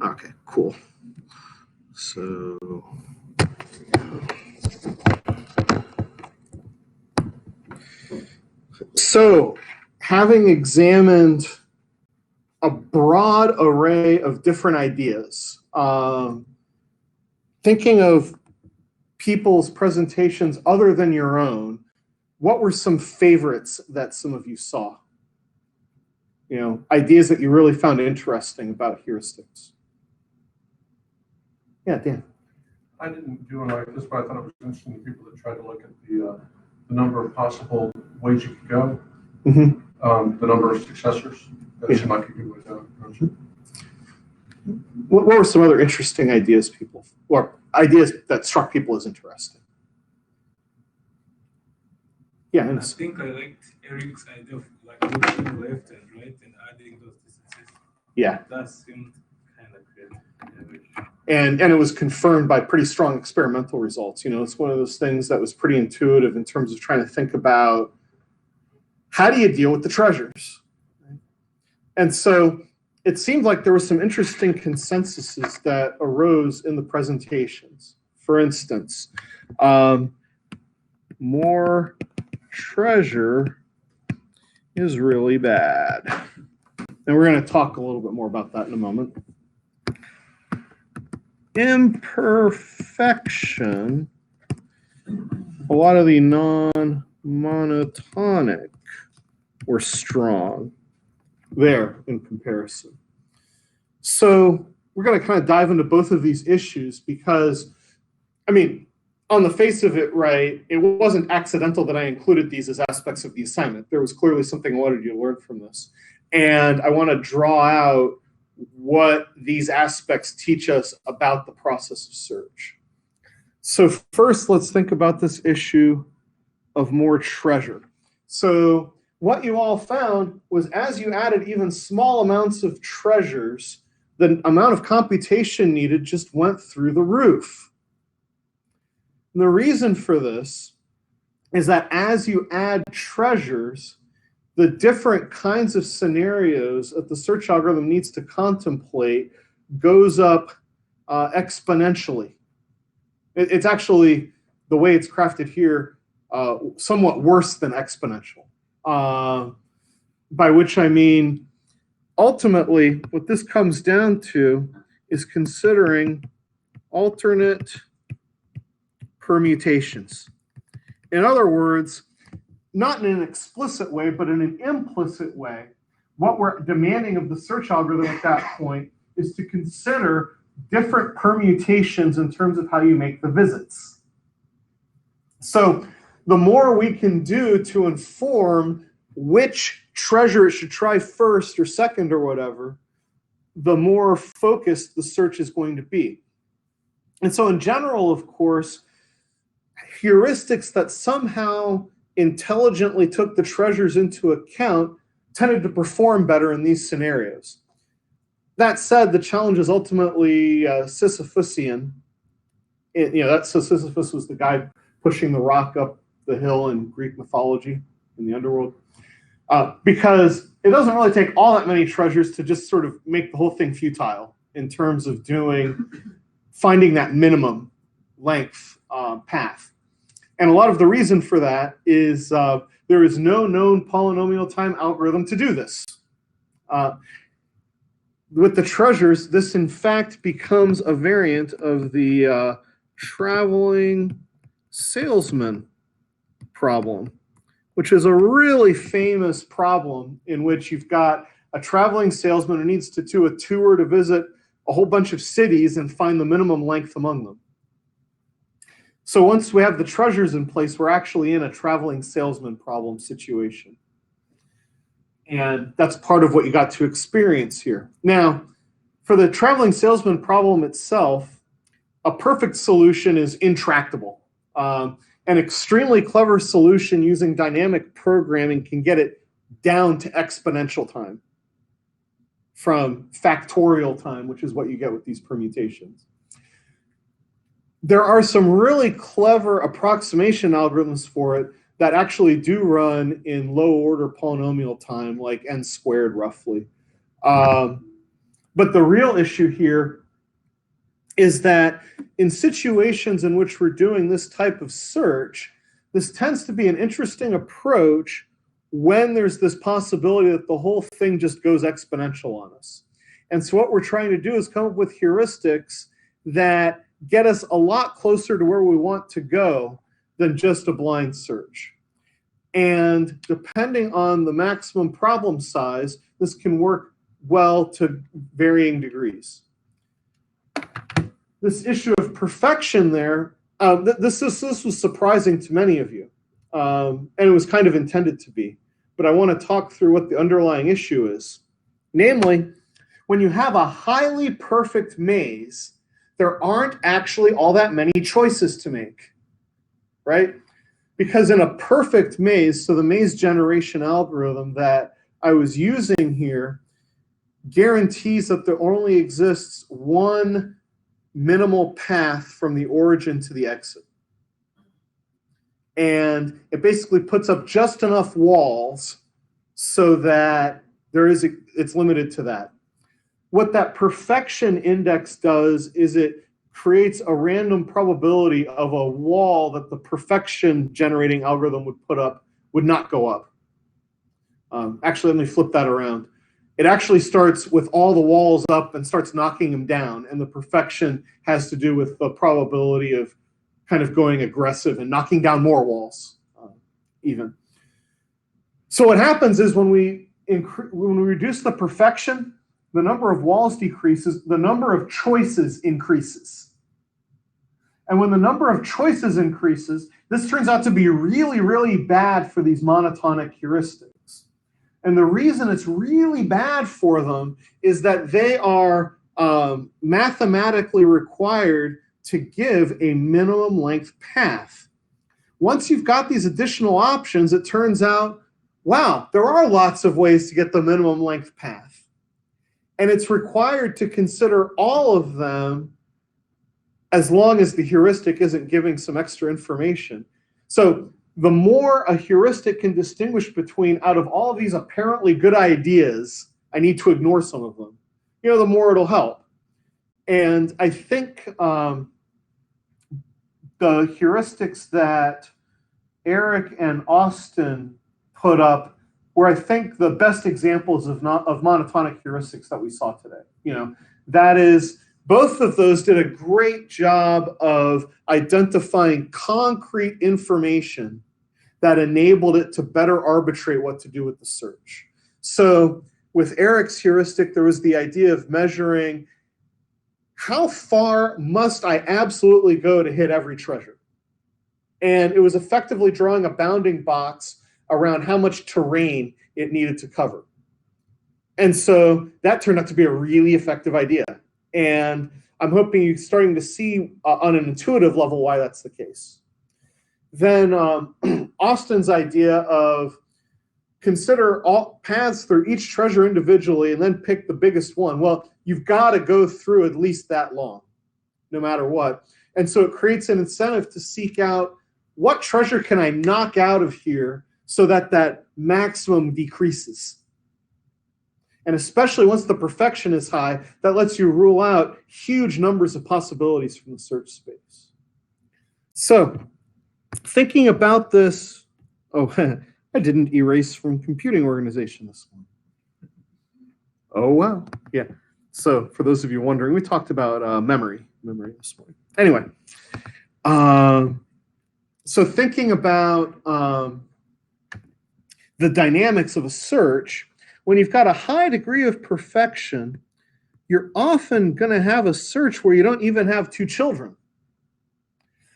Okay, cool. So having examined a broad array of different ideas, thinking of people's presentations other than your own, what were some favorites that some of you saw? You know, ideas that you really found interesting about heuristics. Yeah, Dan. I didn't do it like this, but I thought it was interesting to people that tried to look at the number of possible ways you could go, the number of successors. That seemed like a good way to approach it. What were some other interesting ideas or ideas that struck people as interesting? Yeah, I think I liked Eric's idea of like looking left and right and adding those distances. Yeah. That seemed kind of good. And it was confirmed by pretty strong experimental results. You know, it's one of those things that was pretty intuitive in terms of trying to think about how do you deal with the treasures? And so it seemed like there were some interesting consensuses that arose in the presentations. For instance, more treasure is really bad. And we're going to talk a little bit more about that in a moment. Imperfection, a lot of the non-monotonic were strong there in comparison. So we're going to kind of dive into both of these issues because, I mean, on the face of it, right, it wasn't accidental that I included these as aspects of the assignment. There was clearly something I wanted you to learn from this. And I want to draw out what these aspects teach us about the process of search. So first, let's think about this issue of more treasure. So what you all found was as you added even small amounts of treasures, the amount of computation needed just went through the roof. And the reason for this is that as you add treasures, the different kinds of scenarios that the search algorithm needs to contemplate goes up exponentially. It's actually, the way it's crafted here, somewhat worse than exponential. By which I mean, ultimately, what this comes down to is considering alternate permutations. In other words, not in an explicit way, but in an implicit way, what we're demanding of the search algorithm at that point is to consider different permutations in terms of how you make the visits. So the more we can do to inform which treasure it should try first or second or whatever, the more focused the search is going to be. And so in general, of course, heuristics that somehow intelligently took the treasures into account tended to perform better in these scenarios. That said, the challenge is ultimately Sisyphusian. So Sisyphus was the guy pushing the rock up the hill in Greek mythology, in the underworld, because it doesn't really take all that many treasures to just sort of make the whole thing futile in terms of finding that minimum length path. And a lot of the reason for that is there is no known polynomial time algorithm to do this. With the treasures, this in fact becomes a variant of the traveling salesman problem, which is a really famous problem in which you've got a traveling salesman who needs to do a tour to visit a whole bunch of cities and find the minimum length among them. So once we have the treasures in place, we're actually in a traveling salesman problem situation. And that's part of what you got to experience here. Now, for the traveling salesman problem itself, a perfect solution is intractable. An extremely clever solution using dynamic programming can get it down to exponential time from factorial time, which is what you get with these permutations. There are some really clever approximation algorithms for it that actually do run in low order polynomial time, like n squared roughly. But the real issue here is that in situations in which we're doing this type of search, this tends to be an interesting approach when there's this possibility that the whole thing just goes exponential on us. And so what we're trying to do is come up with heuristics that get us a lot closer to where we want to go than just a blind search. And depending on the maximum problem size, this can work well to varying degrees. This issue of perfection there, this was surprising to many of you, and it was kind of intended to be. But I want to talk through what the underlying issue is. Namely, when you have a highly perfect maze, there aren't actually all that many choices to make, right? Because in a perfect maze, so the maze generation algorithm that I was using here guarantees that there only exists one minimal path from the origin to the exit. And it basically puts up just enough walls so that it's limited to that. What that perfection index does is it creates a random probability of a wall that the perfection generating algorithm would put up would not go up. Actually, let me flip that around. It actually starts with all the walls up and starts knocking them down, and the perfection has to do with the probability of kind of going aggressive and knocking down more walls, even. So what happens is when we reduce the perfection, the number of walls decreases, the number of choices increases. And when the number of choices increases, this turns out to be really, really bad for these monotonic heuristics. And the reason it's really bad for them is that they are mathematically required to give a minimum length path. Once you've got these additional options, it turns out, wow, there are lots of ways to get the minimum length path. And it's required to consider all of them as long as the heuristic isn't giving some extra information. So the more a heuristic can distinguish between, out of all of these apparently good ideas, I need to ignore some of them, the more it'll help. And I think the heuristics that Eric and Austin put up were, I think, the best examples of monotonic heuristics that we saw today. That is, both of those did a great job of identifying concrete information that enabled it to better arbitrate what to do with the search. So with Eric's heuristic, there was the idea of measuring how far must I absolutely go to hit every treasure? And it was effectively drawing a bounding box around how much terrain it needed to cover. And so that turned out to be a really effective idea. And I'm hoping you're starting to see on an intuitive level why that's the case. Then Austin's idea of consider all paths through each treasure individually and then pick the biggest one. Well, you've got to go through at least that long, no matter what. And so it creates an incentive to seek out what treasure can I knock out of here so that that maximum decreases. And especially once the perfection is high, that lets you rule out huge numbers of possibilities from the search space. So thinking about this, I didn't erase from computing organization this morning. Oh, wow. Yeah. So for those of you wondering, we talked about memory this morning. Anyway, so thinking about the dynamics of a search, when you've got a high degree of perfection, you're often going to have a search where you don't even have two children.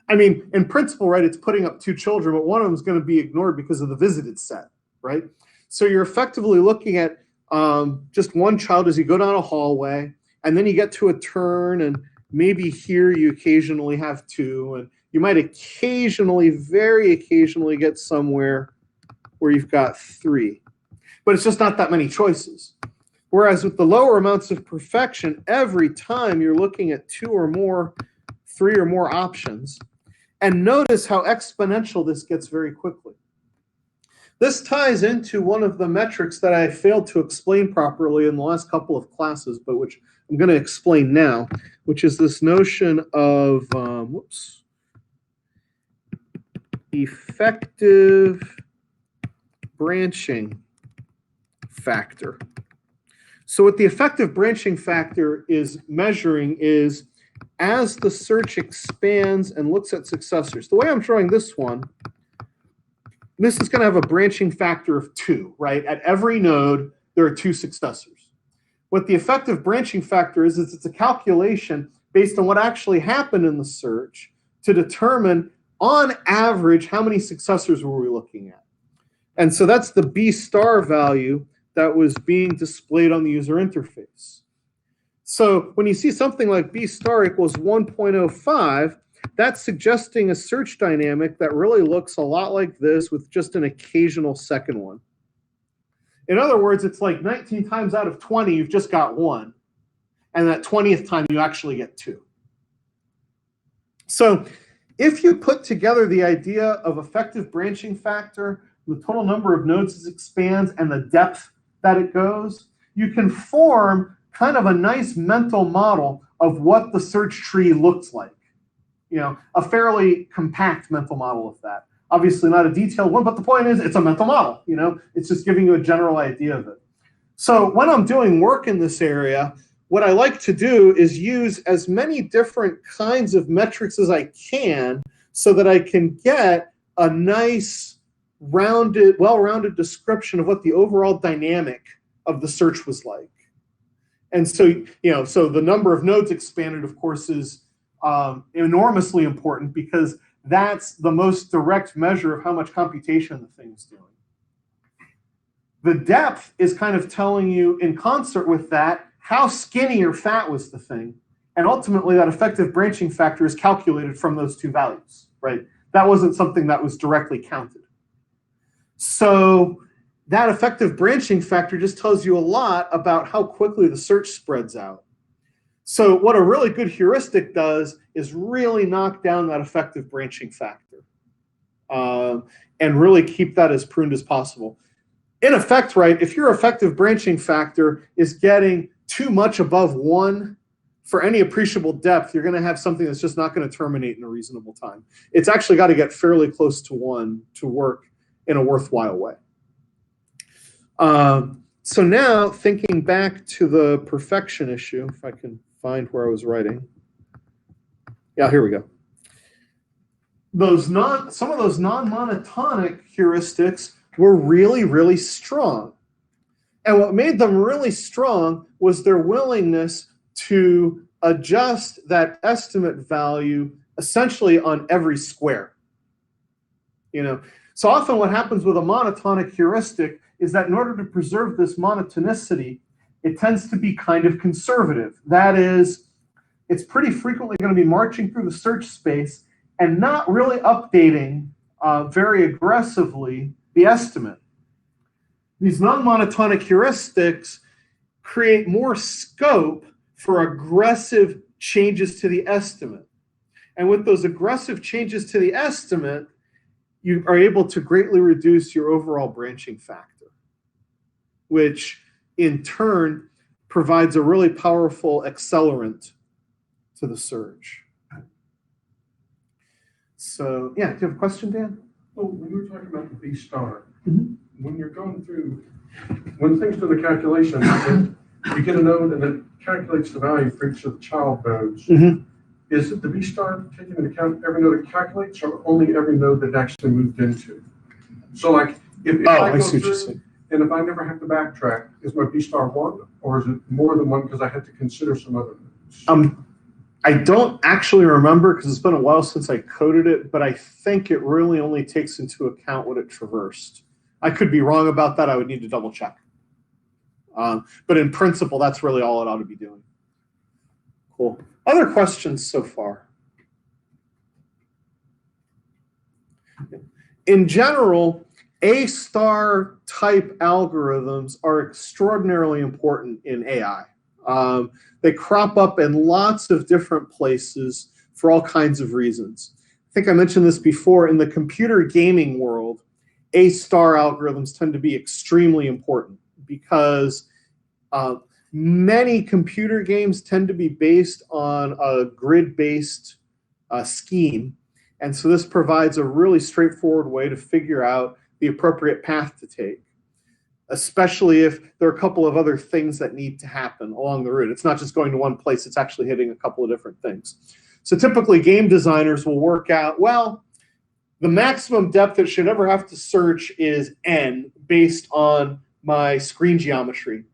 I mean, in principle, right, it's putting up two children, but one of them is going to be ignored because of the visited set, right? So you're effectively looking at just one child as you go down a hallway, and then you get to a turn, and maybe here you occasionally have two, and you might occasionally, very occasionally, get somewhere where you've got three. But it's just not that many choices. Whereas with the lower amounts of perfection, every time you're looking at two or more, three or more options. And notice how exponential this gets very quickly. this ties into one of the metrics that I failed to explain properly in the last couple of classes, but which I'm going to explain now, which is this notion of, effective branching factor. So what the effective branching factor is measuring is as the search expands and looks at successors. The way I'm drawing this one, this is going to have a branching factor of 2, right? At every node, there are 2 successors. What the effective branching factor is it's a calculation based on what actually happened in the search to determine, on average, how many successors were we looking at. And so that's the B star value that was being displayed on the user interface. So when you see something like B star equals 1.05, that's suggesting a search dynamic that really looks a lot like this with just an occasional second one. In other words, it's like 19 times out of 20, you've just got 1. And that 20th time, you actually get 2. So if you put together the idea of effective branching factor, the total number of nodes as it expands, and the depth that it goes, you can form kind of a nice mental model of what the search tree looks like. You know, a fairly compact mental model of that. Obviously not a detailed one, but the point is it's a mental model, you know, it's just giving you a general idea of it. So when I'm doing work in this area, what I like to do is use as many different kinds of metrics as I can so that I can get a nice, rounded, well-rounded description of what the overall dynamic of the search was like. And so, you know, so the number of nodes expanded, of course, is enormously important because that's the most direct measure of how much computation the thing's doing. The depth is kind of telling you in concert with that how skinny or fat was the thing. And ultimately, that effective branching factor is calculated from those 2 values, right? That wasn't something that was directly counted. So that effective branching factor just tells you a lot about how quickly the search spreads out. So what a really good heuristic does is really knock down that effective branching factor and really keep that as pruned as possible. In effect, right, if your effective branching factor is getting too much above 1 for any appreciable depth, you're going to have something that's just not going to terminate in a reasonable time. It's actually got to get fairly close to 1 to work in a worthwhile way. So now thinking back to the perfection issue, if I can find where I was writing. Yeah, here we go. Some of those non-monotonic heuristics were really, really strong. And what made them really strong was their willingness to adjust that estimate value essentially on every square. You know, so often what happens with a monotonic heuristic is that in order to preserve this monotonicity, it tends to be kind of conservative. That is, it's pretty frequently going to be marching through the search space and not really updating very aggressively the estimate. These non-monotonic heuristics create more scope for aggressive changes to the estimate. And with those aggressive changes to the estimate, you are able to greatly reduce your overall branching factor, which in turn provides a really powerful accelerant to the search. So, yeah, do you have a question, Dan? Well, when you were talking about the B star, when you're going through, when things do the calculation, you get a node and it calculates the value for each of the child nodes. Is it the B star taking into account every node it calculates or only every node that it actually moved into? So like, if I go through, and if I never have to backtrack, is my B star 1 or is it more than 1 because I had to consider some other nodes? I don't actually remember because it's been a while since I coded it, but I think it really only takes into account what it traversed. I could be wrong about that. I would need to double check. But in principle, that's really all it ought to be doing. Cool. Other questions so far? In general, A-star type algorithms are extraordinarily important in AI. They crop up in lots of different places for all kinds of reasons. I think I mentioned this before. In the computer gaming world, A-star algorithms tend to be extremely important because many computer games tend to be based on a grid-based scheme. And so this provides a really straightforward way to figure out the appropriate path to take, especially if there are a couple of other things that need to happen along the route. It's not just going to one place, it's actually hitting a couple of different things. So typically game designers will work out, well, the maximum depth that should ever have to search is n based on my screen geometry.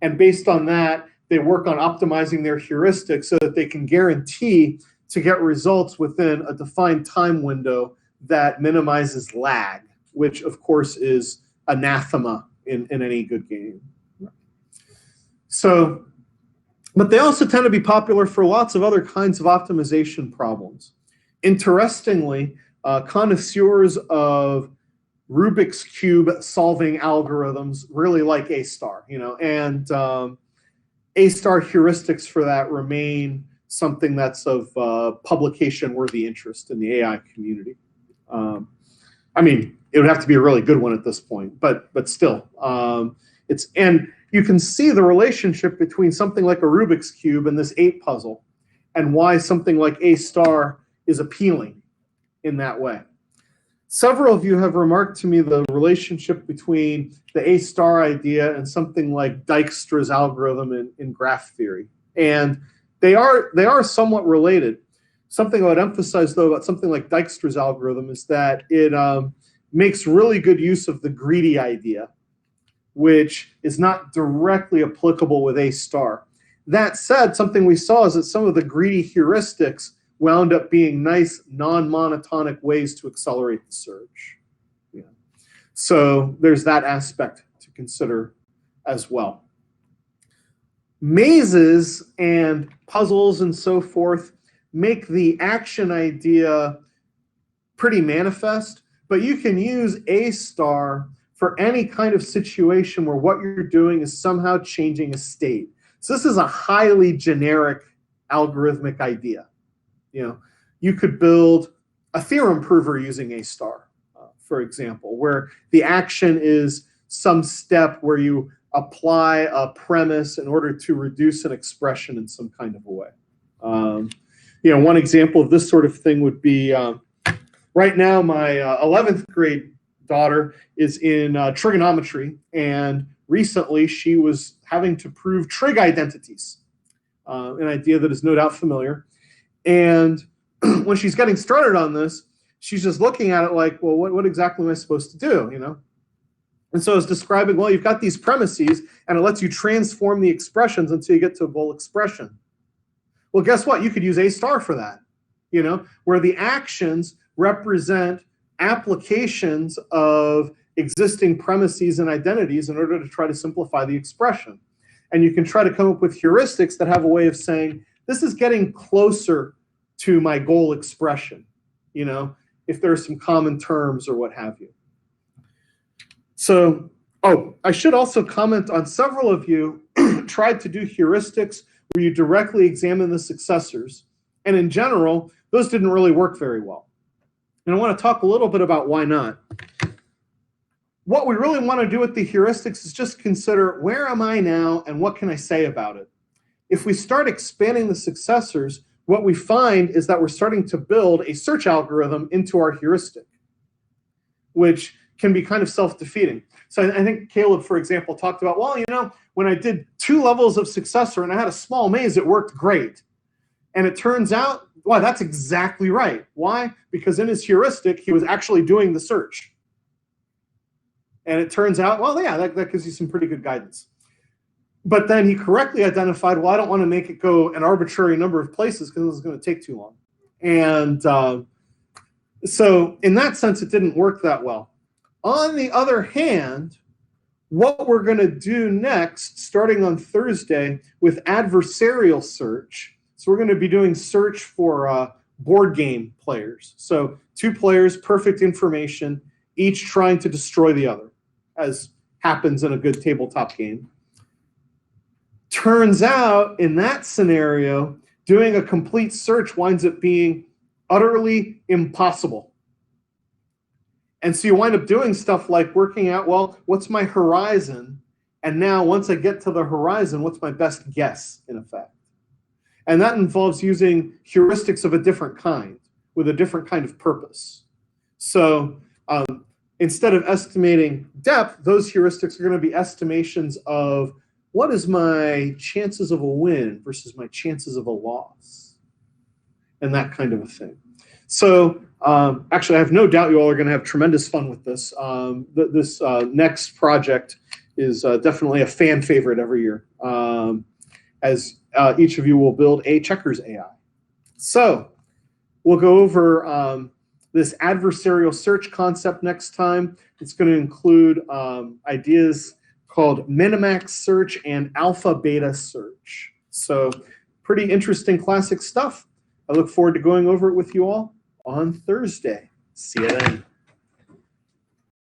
And based on that, they work on optimizing their heuristics so that they can guarantee to get results within a defined time window that minimizes lag, which of course is anathema in any good game. So, but they also tend to be popular for lots of other kinds of optimization problems. Interestingly, connoisseurs of Rubik's Cube solving algorithms really like A-star, and A-star heuristics for that remain something that's of publication-worthy interest in the AI community. I mean, it would have to be a really good one at this point, but still, and you can see the relationship between something like a Rubik's Cube and this 8 puzzle, and why something like A-star is appealing in that way. Several of you have remarked to me the relationship between the A-star idea and something like Dijkstra's algorithm in graph theory, and they are somewhat related. Something I would emphasize, though, about something like Dijkstra's algorithm is that it makes really good use of the greedy idea, which is not directly applicable with A-star. That said, something we saw is that some of the greedy heuristics wound up being nice non-monotonic ways to accelerate the search. Yeah. So there's that aspect to consider as well. Mazes and puzzles and so forth make the action idea pretty manifest, but you can use A-star for any kind of situation where what you're doing is somehow changing a state. So this is a highly generic algorithmic idea. You could build a theorem prover using A-star, for example, where the action is some step where you apply a premise in order to reduce an expression in some kind of a way. One example of this sort of thing would be, right now my 11th grade daughter is in trigonometry, and recently she was having to prove trig identities, an idea that is no doubt familiar. And when she's getting started on this, she's just looking at it like, well, what exactly am I supposed to do, And so I was describing, well, you've got these premises, and it lets you transform the expressions until you get to a full expression. Well, guess what? You could use A-star for that, where the actions represent applications of existing premises and identities in order to try to simplify the expression. And you can try to come up with heuristics that have a way of saying, this is getting closer to my goal expression, if there are some common terms or what have you. So, I should also comment on several of you tried to do heuristics where you directly examine the successors. And in general, those didn't really work very well. And I want to talk a little bit about why not. What we really want to do with the heuristics is just consider, where am I now and what can I say about it? If we start expanding the successors, what we find is that we're starting to build a search algorithm into our heuristic, which can be kind of self-defeating. So I think Caleb, for example, talked about, well, when I did 2 levels of successor and I had a small maze, it worked great. And it turns out, well, that's exactly right. Why? Because in his heuristic, he was actually doing the search. And it turns out, well, yeah, that gives you some pretty good guidance. But then he correctly identified, well, I don't want to make it go an arbitrary number of places because it's going to take too long. And so in that sense, it didn't work that well. On the other hand, what we're going to do next, starting on Thursday with adversarial search, so we're going to be doing search for board game players. So 2 players, perfect information, each trying to destroy the other, as happens in a good tabletop game. Turns out, in that scenario, doing a complete search winds up being utterly impossible. And so you wind up doing stuff like working out, well, what's my horizon? And now once I get to the horizon, what's my best guess in effect? And that involves using heuristics of a different kind with a different kind of purpose. So instead of estimating depth, those heuristics are going to be estimations of what is my chances of a win versus my chances of a loss, and that kind of a thing. So actually, I have no doubt you all are going to have tremendous fun with this. This next project is definitely a fan favorite every year, as each of you will build a checkers AI. So we'll go over this adversarial search concept next time. It's going to include ideas called minimax search and alpha beta search. So pretty interesting classic stuff. I look forward to going over it with you all on Thursday. See you then.